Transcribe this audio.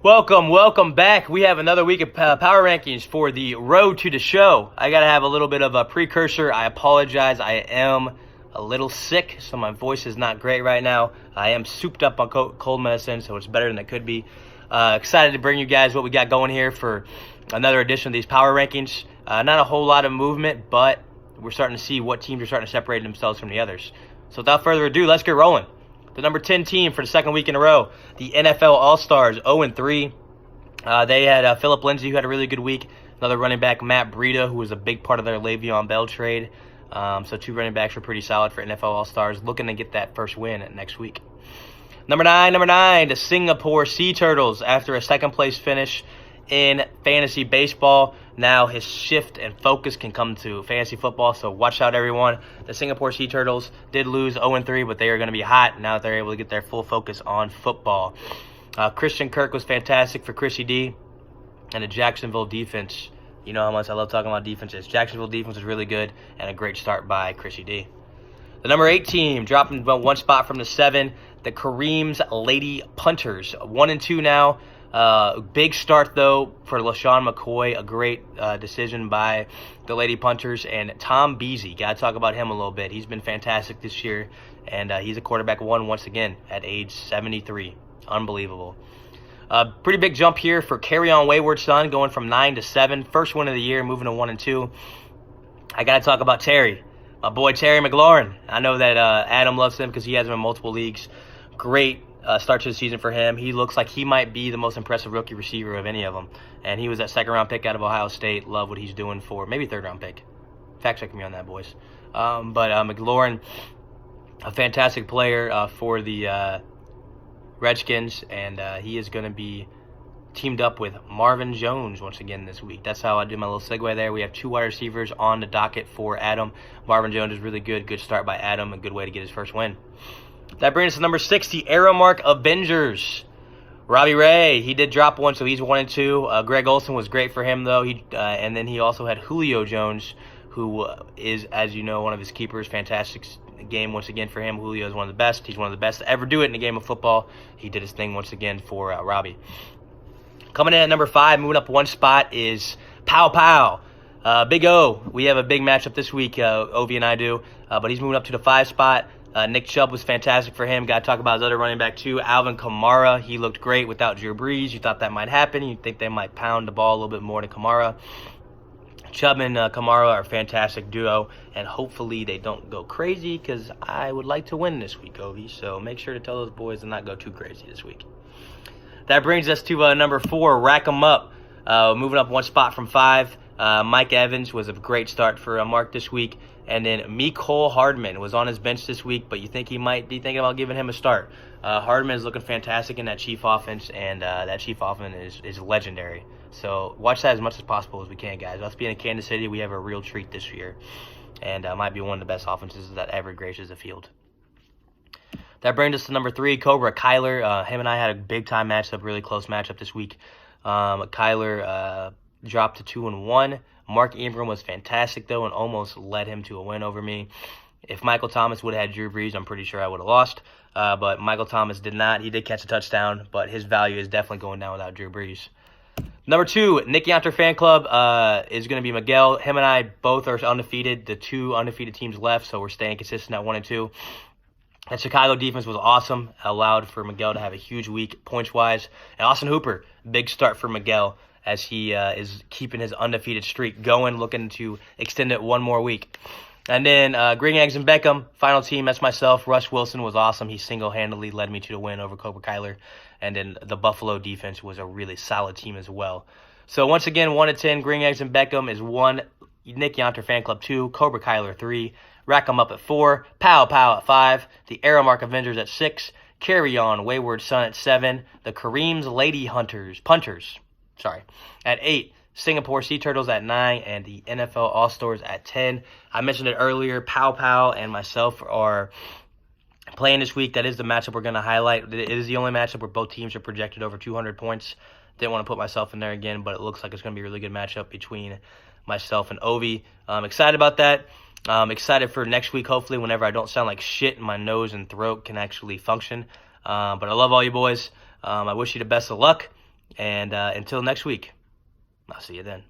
Welcome back. We have another week of power rankings for the road to the show. I got to have a little bit of a precursor. I apologize. I am a little sick, so my voice is not great right now. I am souped up on cold medicine, so it's better than it could be. Excited to bring you guys what we got going here for another edition of these power rankings. Not a whole lot of movement, but we're starting to see what teams are starting to separate themselves from the others. So without further ado, let's get rolling. The number 10 team for the second week in a row, the NFL All-Stars, 0-3. They had Phillip Lindsay, who had a really good week. Another running back, Matt Breida, who was a big part of their Le'Veon Bell trade. So two running backs were pretty solid for NFL All-Stars, looking to get that first win next week. Number nine, the Singapore Sea Turtles, after a second-place finish in fantasy baseball. Now his shift and focus can come to fantasy football, so watch out, everyone. The Singapore Sea Turtles did lose 0-3, but they are going to be hot now that they're able to get their full focus on football. Christian Kirk was fantastic for Chrissy D, and the Jacksonville defense. You know how much I love talking about defenses. Jacksonville defense was really good, and a great start by Chrissy D. The number 8 team, dropping about one spot from the 7, the Kareem's Lady Punters, 1-2 now. Big start, though, for LaShawn McCoy. A great decision by the Lady Punters. And Tom Beasley, got to talk about him a little bit. He's been fantastic this year, and he's a quarterback one once again at age 73. Unbelievable. Pretty big jump here for Carry On Wayward Son, going from 9 to 7. First win of the year, moving to 1-2. I got to talk about Terry, my boy Terry McLaurin. I know that Adam loves him because he has him in multiple leagues. Great start to the season for him. He looks like he might be the most impressive rookie receiver of any of them. And he was that second-round pick out of Ohio State. Love what he's doing for maybe third-round pick. Fact-check me on that, boys. But McLaurin, a fantastic player for the Redskins, and he is going to be teamed up with Marvin Jones once again this week. That's how I do my little segue there. We have 2 wide receivers on the docket for Adam. Marvin Jones is really good. Good start by Adam. A good way to get his first win. That brings us to number 6, the Aramark Avengers. Robbie Ray, he did drop one, so he's 1-2. Greg Olson was great for him, though. And then he also had Julio Jones, who is, as you know, one of his keepers. Fantastic game once again for him. Julio is one of the best. He's one of the best to ever do it in a game of football. He did his thing once again for Robbie. Coming in at number 5, moving up one spot, is Pow Pow. Big O. We have a big matchup this week, Ovi and I do. But he's moving up to the 5 spot. Nick Chubb was fantastic for him. Got to talk about his other running back, too. Alvin Kamara, he looked great without Drew Brees. You thought that might happen. You think they might pound the ball a little bit more to Kamara. Chubb and Kamara are a fantastic duo, and hopefully they don't go crazy because I would like to win this week, Ovi. So make sure to tell those boys to not go too crazy this week. That brings us to number 4, Rack 'em Up. Moving up one spot from 5. Mike Evans was a great start for Mark this week. And then Mecole Hardman was on his bench this week, but you think he might be thinking about giving him a start. Hardman is looking fantastic in that Chief offense, and that Chief offense is legendary. So watch that as much as possible as we can, guys. Us being in Kansas City, we have a real treat this year, and might be one of the best offenses that ever graces the field. That brings us to number 3, Cobra Kyler. Him and I had a big-time matchup, really close matchup this week. Kyler dropped to 2-1. Mark Ingram was fantastic, though, and almost led him to a win over me. If Michael Thomas would have had Drew Brees, I'm pretty sure I would have lost. But Michael Thomas did not. He did catch a touchdown, but his value is definitely going down without Drew Brees. Number 2, Nick Yonter Fan Club is going to be Miguel. Him and I both are undefeated. The 2 undefeated teams left, so we're staying consistent at 1-2. That Chicago defense was awesome. Allowed for Miguel to have a huge week points-wise. And Austin Hooper, big start for Miguel, as he is keeping his undefeated streak going, looking to extend it one more week. And then Green Eggs and Beckham, final team, that's myself. Russ Wilson was awesome. He single-handedly led me to the win over Cobra Kyler. And then the Buffalo defense was a really solid team as well. So once again, 1-10, Green Eggs and Beckham is 1, Nick Yonter Fan Club 2, Cobra Kyler 3, Rack 'em Up at 4, Pow Pow at 5, the Aramark Avengers at 6, Carry On Wayward Son at 7, the Kareem's Lady Punters at 8, Singapore Sea Turtles at 9, and the NFL All-Stars at 10. I mentioned it earlier, Pow Pow and myself are playing this week. That is the matchup we're going to highlight. It is the only matchup where both teams are projected over 200 points. Didn't want to put myself in there again, but it looks like it's going to be a really good matchup between myself and Ovi. I'm excited about that. I'm excited for next week, hopefully, whenever I don't sound like shit and my nose and throat can actually function. But I love all you boys. I wish you the best of luck. And until next week, I'll see you then.